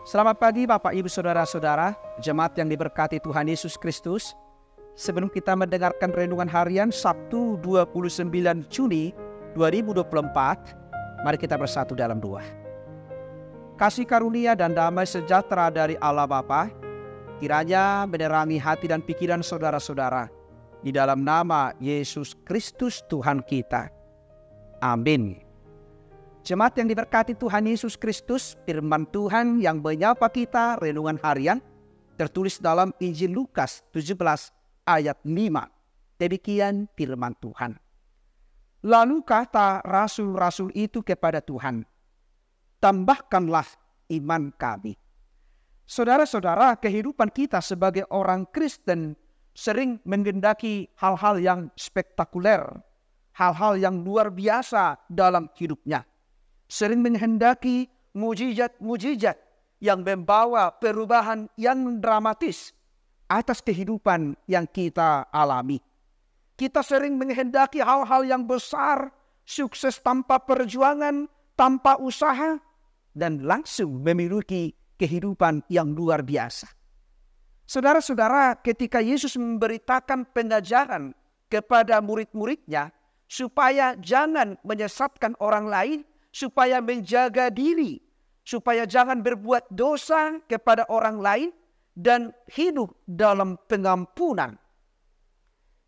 Selamat pagi Bapak Ibu Saudara-saudara, jemaat yang diberkati Tuhan Yesus Kristus. Sebelum kita mendengarkan renungan harian Sabtu 29 Juni 2024, mari kita bersatu dalam doa. Kasih karunia dan damai sejahtera dari Allah Bapa kiranya menerangi hati dan pikiran saudara-saudara di dalam nama Yesus Kristus Tuhan kita. Amin. Jemaat yang diberkati Tuhan Yesus Kristus, firman Tuhan yang menyapa kita renungan harian tertulis dalam Injil Lukas 17 ayat 5. Demikian firman Tuhan. Lalu kata rasul-rasul itu kepada Tuhan, tambahkanlah iman kami. Saudara-saudara, kehidupan kita sebagai orang Kristen sering menghendaki hal-hal yang spektakuler, hal-hal yang luar biasa dalam hidupnya. Sering menghendaki mujizat-mujizat yang membawa perubahan yang dramatis atas kehidupan yang kita alami. Kita sering menghendaki hal-hal yang besar, sukses tanpa perjuangan, tanpa usaha, dan langsung memiliki kehidupan yang luar biasa. Saudara-saudara, ketika Yesus memberitakan pengajaran kepada murid-muridnya supaya jangan menyesatkan orang lain, supaya menjaga diri, supaya jangan berbuat dosa kepada orang lain dan hidup dalam pengampunan.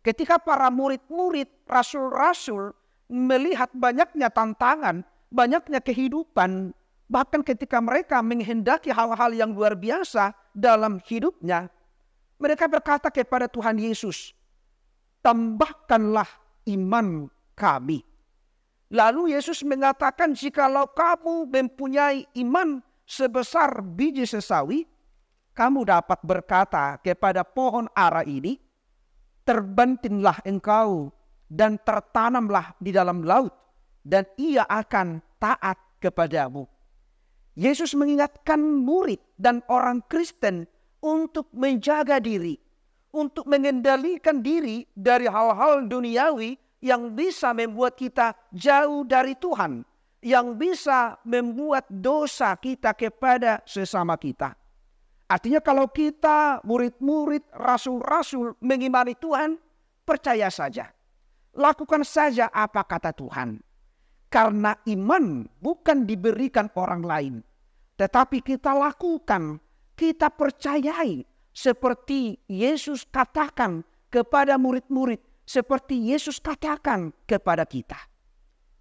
Ketika para murid-murid, rasul-rasul melihat banyaknya tantangan, banyaknya kehidupan, bahkan ketika mereka menghendaki hal-hal yang luar biasa dalam hidupnya, mereka berkata kepada Tuhan Yesus, tambahkanlah iman kami. Lalu Yesus mengatakan, jikalau kamu mempunyai iman sebesar biji sesawi, kamu dapat berkata kepada pohon ara ini, terbantinglah engkau dan tertanamlah di dalam laut, dan ia akan taat kepadamu. Yesus mengingatkan murid dan orang Kristen untuk menjaga diri, untuk mengendalikan diri dari hal-hal duniawi yang bisa membuat kita jauh dari Tuhan, yang bisa membuat dosa kita kepada sesama kita. Artinya kalau kita murid-murid, rasul-rasul mengimani Tuhan, percaya saja. Lakukan saja apa kata Tuhan. Karena iman bukan diberikan orang lain, tetapi kita lakukan, kita percayai seperti Yesus katakan kepada murid-murid, seperti Yesus katakan kepada kita.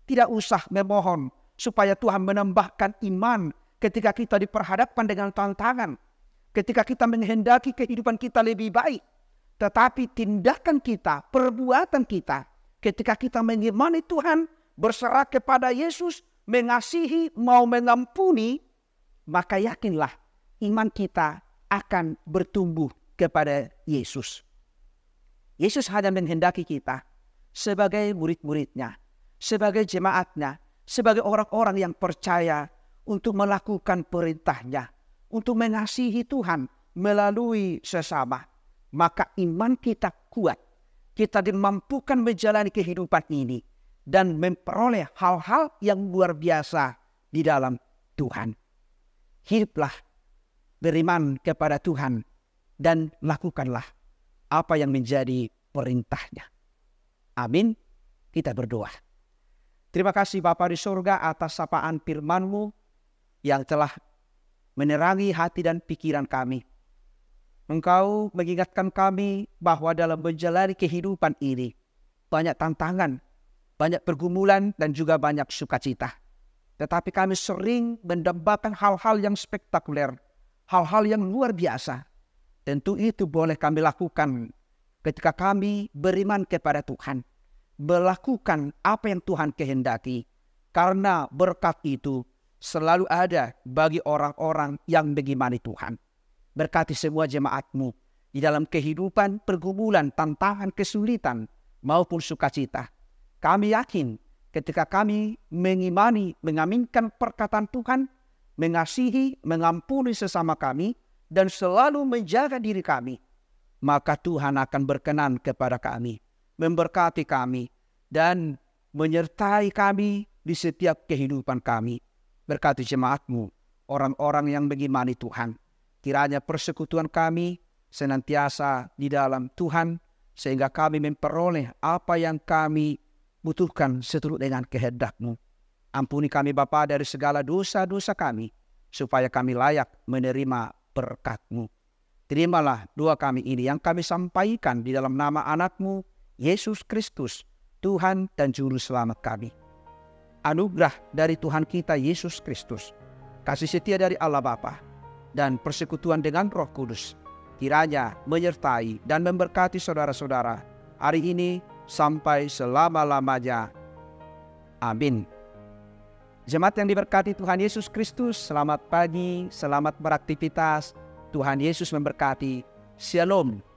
Tidak usah memohon supaya Tuhan menambahkan iman ketika kita diperhadapkan dengan tantangan. Ketika kita menghendaki kehidupan kita lebih baik. Tetapi tindakan kita, perbuatan kita, ketika kita mengimani Tuhan, berserah kepada Yesus, mengasihi, mau mengampuni, maka yakinlah iman kita akan bertumbuh kepada Yesus. Yesus hanya menghendaki kita sebagai murid-muridnya, sebagai jemaatnya, sebagai orang-orang yang percaya untuk melakukan perintahnya, untuk mengasihi Tuhan melalui sesama. Maka iman kita kuat, kita dimampukan menjalani kehidupan ini dan memperoleh hal-hal yang luar biasa di dalam Tuhan. Hiduplah beriman kepada Tuhan dan lakukanlah apa yang menjadi perintahnya. Amin. Kita berdoa. Terima kasih Bapa di surga atas sapaan firman-Mu yang telah menerangi hati dan pikiran kami. Engkau mengingatkan kami bahwa dalam menjalani kehidupan ini banyak tantangan, banyak pergumulan dan juga banyak sukacita. Tetapi kami sering mendambakan hal-hal yang spektakuler, hal-hal yang luar biasa. Tentu itu boleh kami lakukan ketika kami beriman kepada Tuhan. Melakukan apa yang Tuhan kehendaki. Karena berkat itu selalu ada bagi orang-orang yang mengimani Tuhan. Berkati semua jemaat-Mu di dalam kehidupan, pergumulan, tantangan, kesulitan maupun sukacita. Kami yakin ketika kami mengimani, mengaminkan perkataan Tuhan, mengasihi, mengampuni sesama kami, dan selalu menjaga diri kami, maka Tuhan akan berkenan kepada kami, memberkati kami, dan menyertai kami di setiap kehidupan kami. Berkati jemaat-Mu, orang-orang yang mengimani Tuhan. Kiranya persekutuan kami senantiasa di dalam Tuhan, sehingga kami memperoleh apa yang kami butuhkan seturut dengan kehendak-Mu. Ampuni kami Bapa dari segala dosa-dosa kami, supaya kami layak menerima berkat-Mu. Terimalah doa kami ini yang kami sampaikan di dalam nama anak-Mu, Yesus Kristus, Tuhan dan Juru Selamat kami. Anugerah dari Tuhan kita Yesus Kristus, kasih setia dari Allah Bapa, dan persekutuan dengan Roh Kudus kiranya menyertai dan memberkati saudara-saudara hari ini sampai selama-lamanya. Amin. Jemaat yang diberkati Tuhan Yesus Kristus, selamat pagi, selamat beraktivitas. Tuhan Yesus memberkati. Shalom.